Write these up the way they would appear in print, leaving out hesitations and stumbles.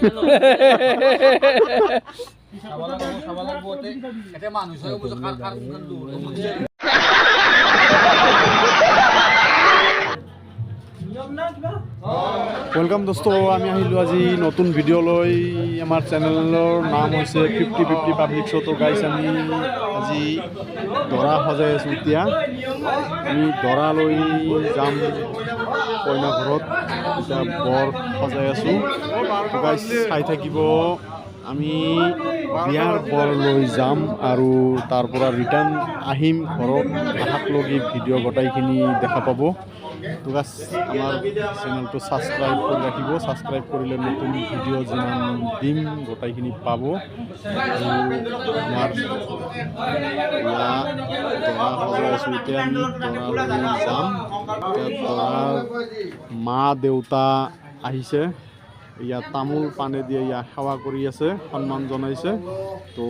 Welcome दोस्तों आमी आहिलो আজি নতুন ভিডিও লৈ আমাৰ চ্যানেলৰ নাম হৈছে 50-50 পাব্লিক শো। তো গাইস আমি আজি দৰা সজাই আছো। এতিয়া আমি দৰা লৈ যাম কইনা ঘৰত, এতিয়া বৰ সজাই আছো। তো গাইস চাই থাকিব, আমি বিয়াৰ বৰ লৈ যাম আৰু তাৰ পৰা ৰিটাৰ্ণ আহিম ঘৰত। আহাক লগি ভিডিঅ' গোটাইখিনি দেখা পাব। তো গাইস আমার চ্যানেলটো সাবস্ক্রাইব করে রাখিব। সাবস্ক্রাইব করলে নতুন ভিডিও যিমান দিম গোটাইখিনি পাব। আমার দৰা সজাই আছো, এতিয়া আমি দৰা যাম। দৰাৰ মা দেউতা আহিছে, ইয়াত তামোল পানে দিয়ে ইয়াক সেৱা কৰি আছে, সন্মান জনাইছে। তো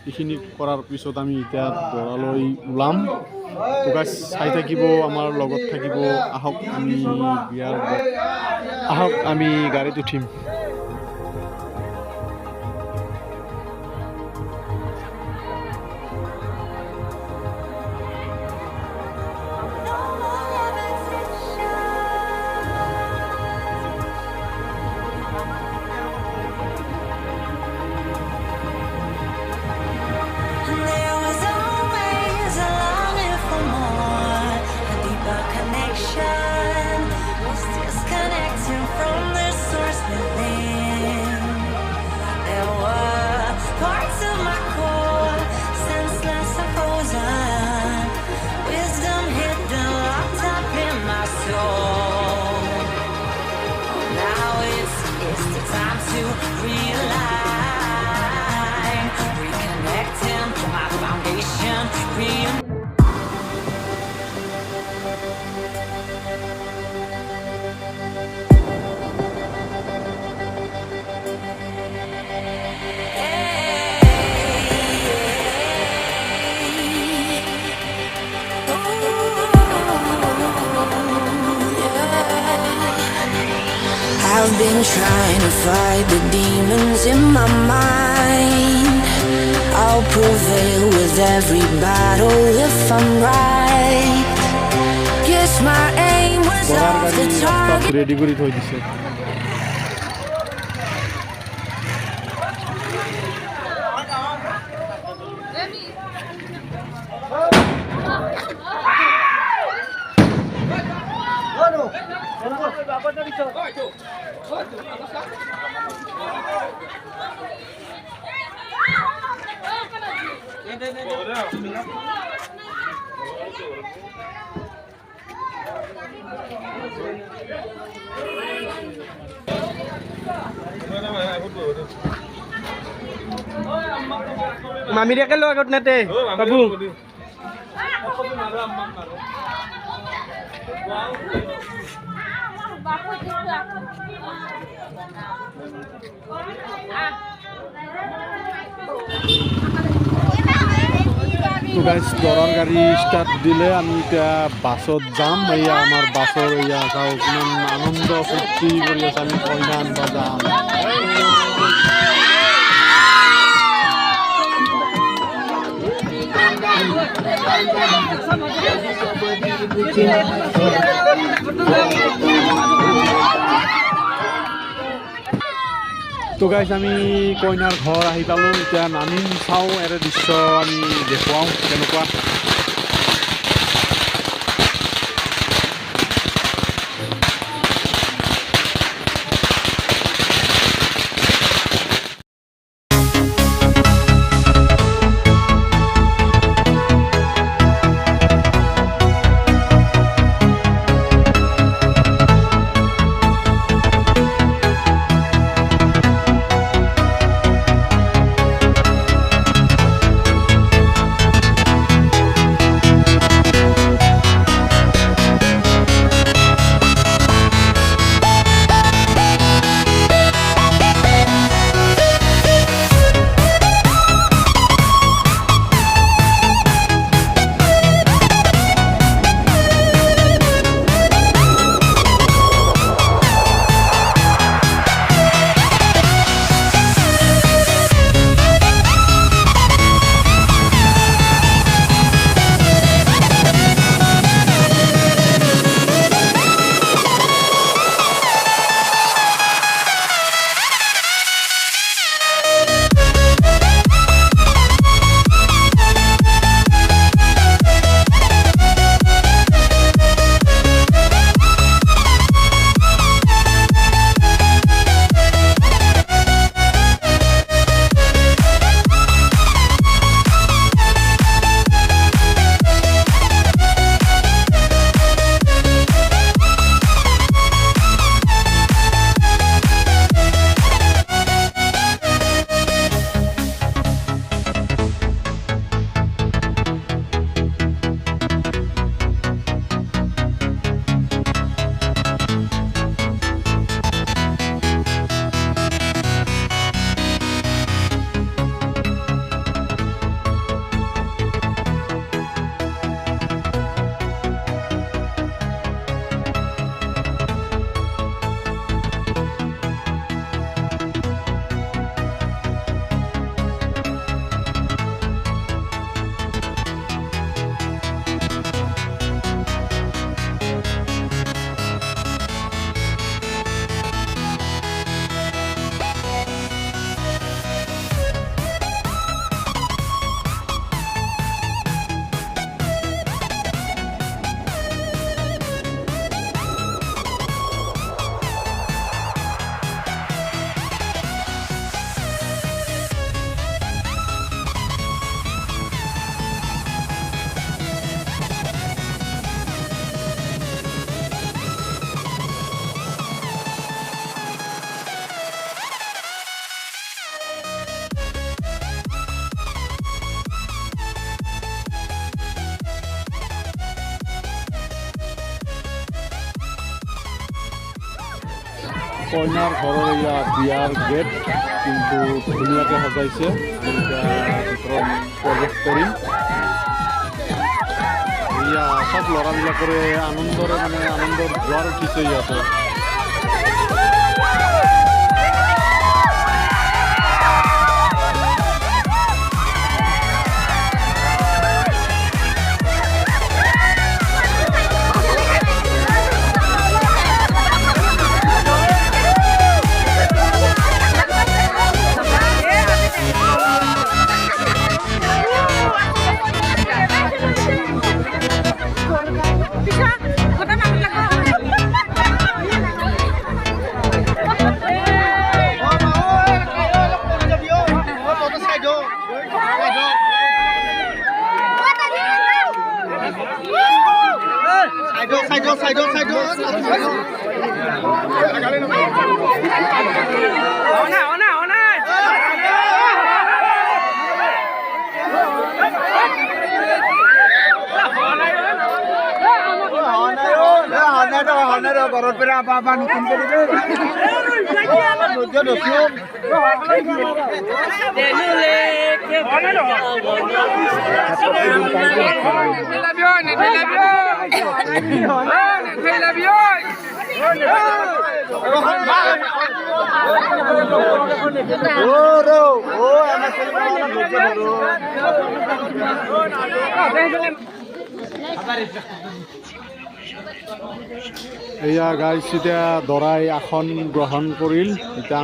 এইখিনি কৰাৰ পিছত আমি এতিয়া দৰালৈ ওলাম। তো গাইস চাই থাকিব, আমাৰ লগত থাকিব। আহক আমি বিয়াৰ আহক আমি গাড়ীত উঠিম। I've been trying to fight the demons in my mind. I'll prevail with every battle if I'm right. Guess my aim was off the target. Ready করে থই দিছে। মামি রেখে লো আগত নাতে বাবু তো গাইস দৰাৰ গাড়ী ষ্টাৰ্ট দিলে আমি এতিয়া বাছত যাম। এয়া আমাৰ বাছৰ এয়া চাওক কিমান আনন্দ ফূৰ্তি কৰি আছে। আমি কইনা আনব যাম। তো গাইস আমি কইনাৰ ঘৰ আহি পালোঁ। এতিয়া নামিম, চাওঁ এৰে দৃশ্য আমি দেখুৱাওঁ কেনেকুৱা। কইনাৰ ঘৰৰ এয়া বিয়াৰ গেট কিন্তু ধুনীয়াকৈ সজাইছে। এতিয়া ভিতৰত প্ৰৱেশ কৰিম। এয়া চব ল'ৰাবিলাকৰে আনন্দৰ জোৱাৰ উঠিছে ইয়াতে। ঘৰত পেৰা বাবা নতুন কৰি এয়া গাইছ এতিয়া দৰাই আসন গ্ৰহণ কৰিল। এতিয়া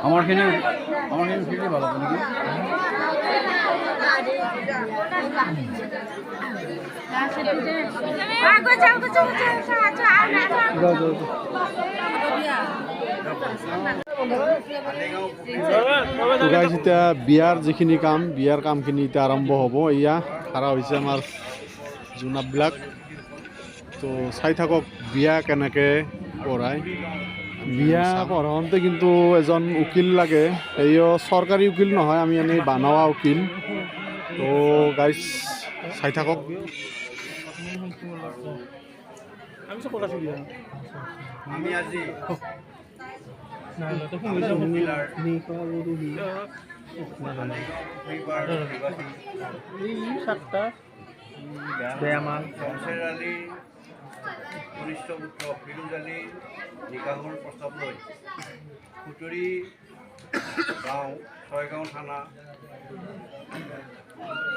আমাৰখিনি ফিৰি ভাল হ'ব নেকি? এতিয়া বিয়াৰ যিখিনি কাম, বিয়াৰ কামখিনি এতিয়া আৰম্ভ হ'ব। এয়া খাৰা হৈছে আমাৰ জোনাবিলাক। তো চাই থাকক বিয়া কেনেকৈ কৰায়। বিয়া পঢ়াওঁতে কিন্তু এজন উকিল লাগে। সেয়ো চৰকাৰী উকিল নহয়, আমি এনেই বানোৱা উকিল। তো গাইজ চাই থাকক। আমি আজি শমশেৰ আলীৰ কনিষ্ঠ পুত্ৰ ফিৰোজ আলীৰ নিকাহৰ প্ৰস্তাৱ লৈ খুটৰি গাঁও, ছয়গাঁও থানা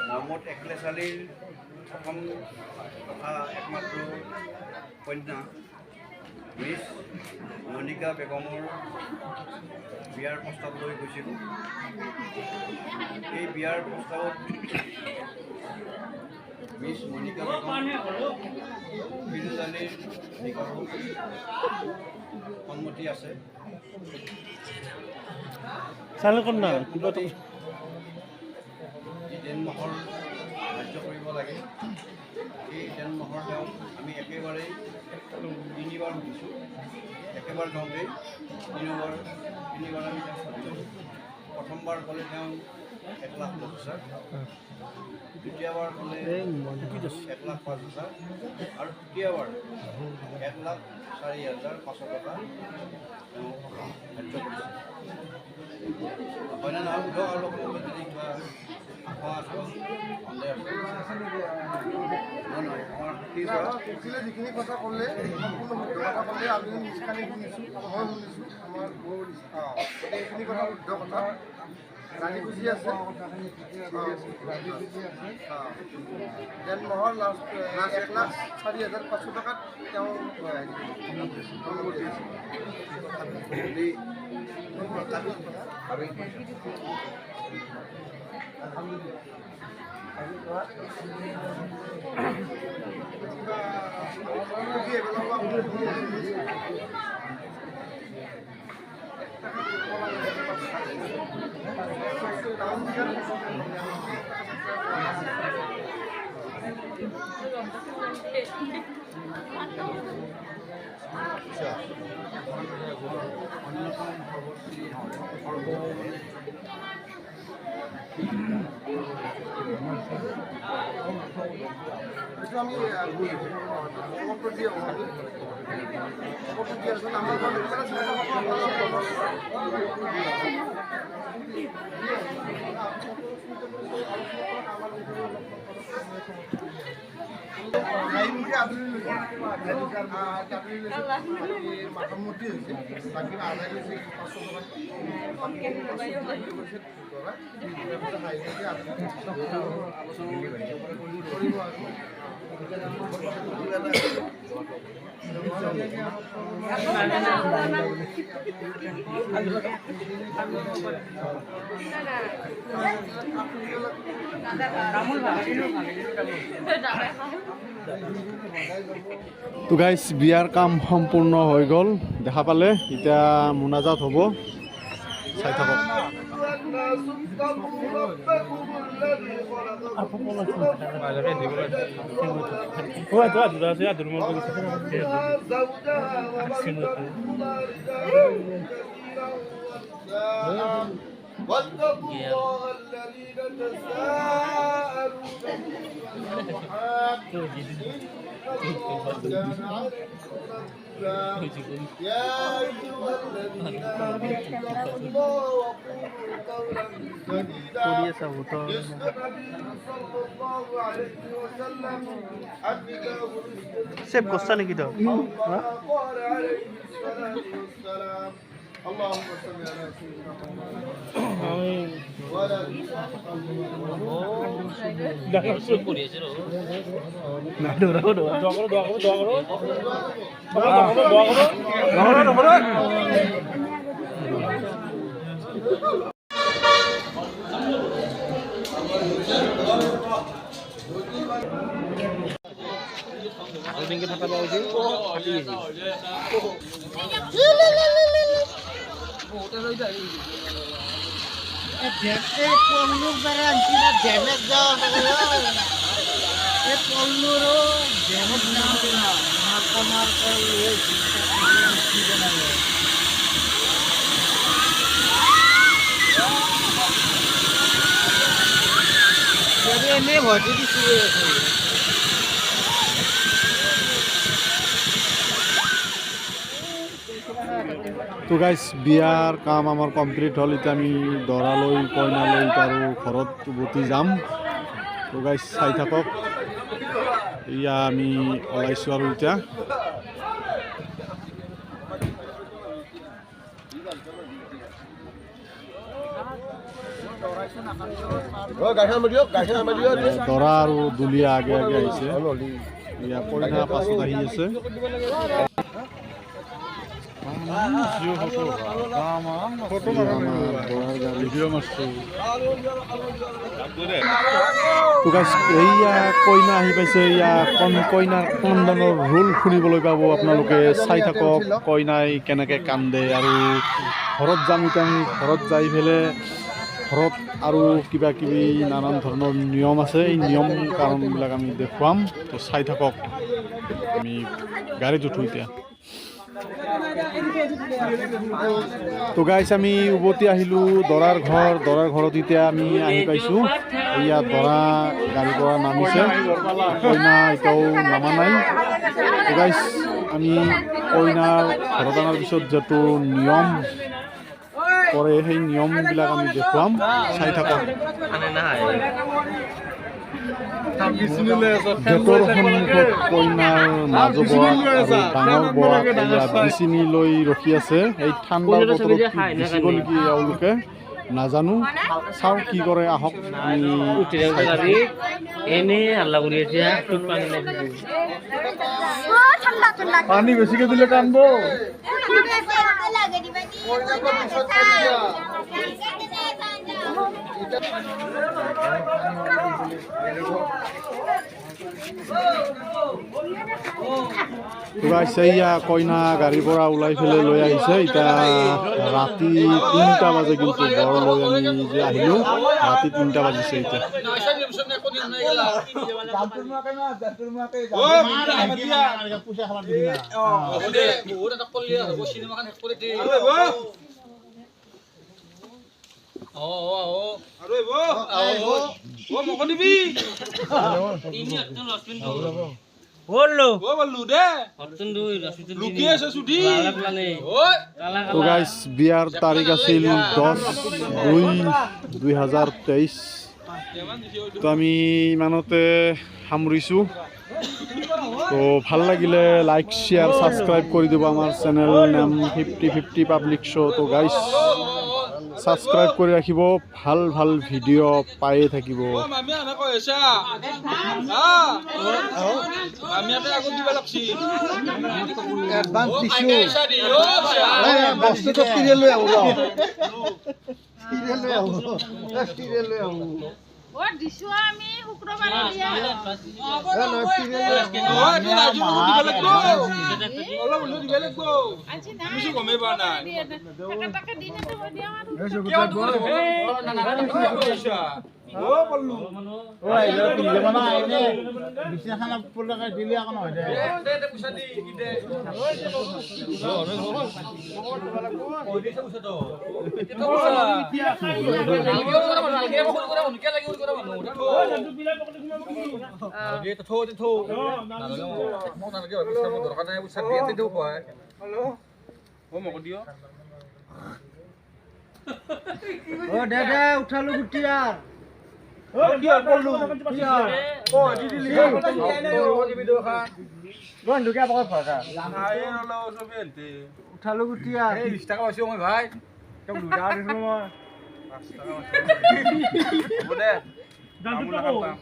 মহম্মদ একলেছ আলীৰ প্ৰথম তথা একমাত্ৰ কন্যা মিছ মনিকা বেগমৰ বিয়াৰ প্ৰস্তাৱ লৈ গৈছিলোঁ। এই বিয়াৰ প্ৰস্তাৱত মিছ মনিকা বেগম ফিৰোজ আলীৰ নিকাহত সন্মতি আছে। যি দেনমোহৰ ধাৰ্য কৰিব লাগে, এই দেনমোহৰ তেওঁক আমি একেবাৰেই 3বাৰ সুধিছোঁ। একেবাৰ যাওঁতেই তিনিবাৰ আমি তেওঁক সুধিছোঁ। প্ৰথমবাৰ ক'লে তেওঁ 1,50,000, দ্বিতীয়বাৰ ক'লে 1,05,000 আৰু তৃতীয়বাৰ 1,04,500 টকা তেওঁ ধাৰ্য কৰিছে। হয়নে নহয় সোধক আৰু লগত যদি কিবা আশা আছে সন্দেহ আছে। নহয় আমাৰ উকিলে যিখিনি কথা ক'লে সম্পূৰ্ণ শুদ্ধ কথা ক'লে। আমি নিষ্কানি শুনিছোঁ, মই শুনিছোঁ, আমাৰ বৌ শুনিছোঁ। এইখিনি কথা শুদ্ধ কথা জানি বুজি আছে। দেনমোহৰ লাষ্ট 1,04,500 টকাত তেওঁ itu আমি খবরটা দিয়ে খবরটা দিয়ে আসুন আমার মাথামুটি হয়েছে বাকি আদায় হয়েছে 500 তো গাইজ বিয়ার কাম সম্পূৰ্ণ হৈ গ'ল দেখা পালে এতিয়া মুনাজাত হ'ব চাই থাকক واتقوا الله الذين تساءلون يا أيها الذين آمنوا اتقوا الله وقولوا قولا سديدا يصلح لكم صلى الله عليه وسلم সেভ করছা নাকি তো قال عليه الصلاة والسلام اللهم صل على سيدنا محمد وعلى তো গাইজ বিয়াৰ কাম আমাৰ কমপ্লিট হ'ল এতিয়া আমি দৰালৈ কইনালৈ আৰু ঘৰত উভতি যাম তো গাইজ চাই থাকক এয়া আমি ওলাইছোঁ আৰু এতিয়া দৰা আৰু দুলীয়া আগে আগে আহিছে এয়া কইনা পাছত আহি আছে এইয়া কইনা আহি পাইছে এয়া কইনাৰ কন্দনৰ ৰোল শুনিবলৈ পাব আপোনালোকে চাই থাকক কইনাই কেনেকৈ কান্দে আৰু ঘৰত যাম এতিয়া আমি ঘৰত যাই পেলাই ঘৰত আৰু কিবা কিবি নানান ধৰণৰ নিয়ম আছে এই নিয়ম কাৰণবিলাক আমি দেখুৱাম তো চাই থাকক আমি গাড়ীত উঠোঁ এতিয়া তো গাইজ আমি উভতি আহিলোঁ দৰাৰ ঘৰত এতিয়া আমি আহি পাইছোঁ এয়া দৰা গাড়ীৰ পৰা নামিছে কইনা এতিয়াও নামা নাই তো গাইজ আমি কইনাৰ ঘৰত অনাৰ পিছত যিটো নিয়ম কৰে সেই নিয়মবিলাক আমি দেখুৱাম চাই থাকক গেটৰ সন্মুখত কইনাৰ মাজু বৰাক আৰু ডাঙৰ বৰাক এয়া বিচিনি লৈ ৰখি আছে এই ঠাণ্ডাৰ বতৰত বিচিব নেকি এওঁলোকে নাজানো চাওঁ কি কৰে আহক পানী বেছিকৈ দিলে কান্দব এইয়া কইনা গাড়ীৰ পৰা ওলাই পেলাই লৈ আহিছে এতিয়া ৰাতি 3টা বাজে কিন্তু বৰ লৈ আমি যে আহিলোঁ ৰাতি 3টা বাজিছে এতিয়া তো গাইজ বিয়াৰ তাৰিখ আছিল 10/2/2023 তো আমি ইমানতে সামৰিছোঁ তো ভাল লাগিলে লাইক শ্বেয়াৰ ছাবস্ক্ৰাইব কৰি দিব আমাৰ চেনেল নাম 50-50 পাব্লিক শ্ব' তো গাইজ ছাবস্ক্ৰাইব কৰি ৰাখিব ভাল ভাল ভিডিঅ' পায়ে থাকিব বস্তুটো চিৰিয়েল লৈ আহোঁ দিছো আমি শুক্ৰবাৰে দিয়া উঠালো গুটিয়া উঠালো গুটিয়া 20 টাকা পাইছো মই ভাই কেম লুটা দিছো মই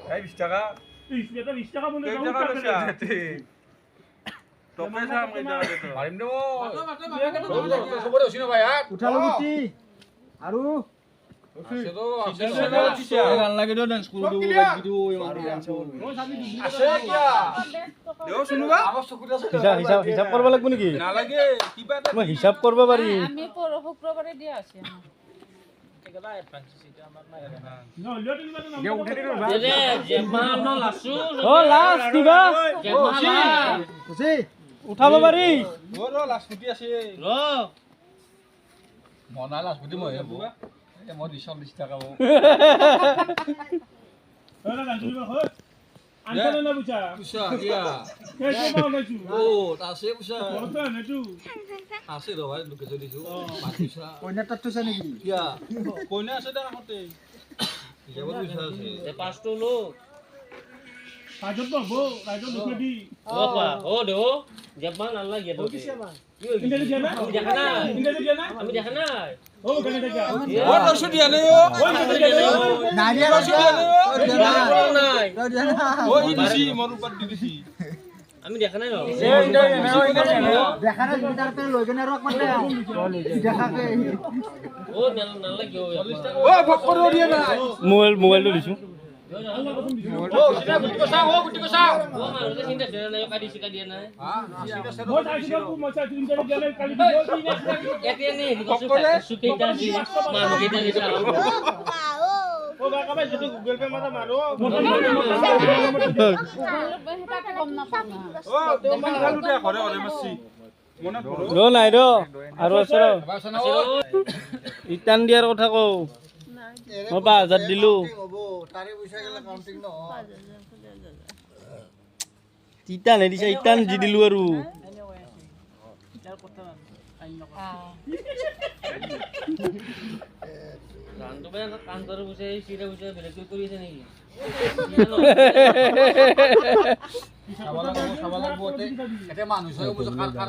5 টাকা 20 টাকা বনে উঠালো গুটি আৰু হিচাপ কৰিব লাগিব নেকি মই হিচাপ কৰিব পাৰিম আমি শুক্ৰবাৰে দিয়া আছে উঠাব পাৰি মনা লাস্কুটি মই হ'ব মই 40 টাকা হ'ব পুষা দিয়া ও আছে পুষা আছে ৰ ভাই লোকে দিছো পুষা কইনা তাত থৈছা নেকি কিয়া কইনা আছে দা মতে যাব পুষা আছে এ পাঁচটো লোক কাজত বহো কাজত লোকে দি ও পা ও দে ও জেবান আল্লাহ গিয়ে তো ইন্টারভিউ দিয়া না আমি দেখা নাই ইন্টারভিউ দিয়া না আমি দেখা নাই ও কেনে দেখা ও দর্শক দিয়া নে ও নাৰিয়া নাই ও দিছি মোৰ ওপৰত দিছি আমি দেখা নাই দেখা নাই বিটাৰ পৰা লৈ কেনে ৰক মাতে দেখাকে ও নাল্লা গিয়ে ও ফকৰ দিয়া নাই মোবাইলটো দিছো ও গুটি কসা ও মারতে চিন্তা করে না কাটি শিকা দিয়ে না মই চাইছিলো মই চাইছিলো ইন্টারভিউ দিয়া নাই কালি দিব এতে নেই সুকেইটা দি মানু কেইটা দিছা ও কাকা ভাই যদি গুগল পে মাথা মারো তাতে গম নাপাওঁ না ও তোমাক খালু দে ঘৰে ঘৰে মাছি মনত ৰ নাই ৰ আৰু আছে ৰ ইটান দিয়াৰ কথা কও মই 5000 দিলো হ'ব তাৰে পইচা গেলে কাউন্টিং নহয় ইটান দিছা ইটান দি দিলো আৰু গানটো বেয়া কান্তৰ বুছে চিৰা বুছে বেলেগ কৰি আছে নেকি চাব লাগিব এতে মানুহ চাই বুজ কাৰ কাৰ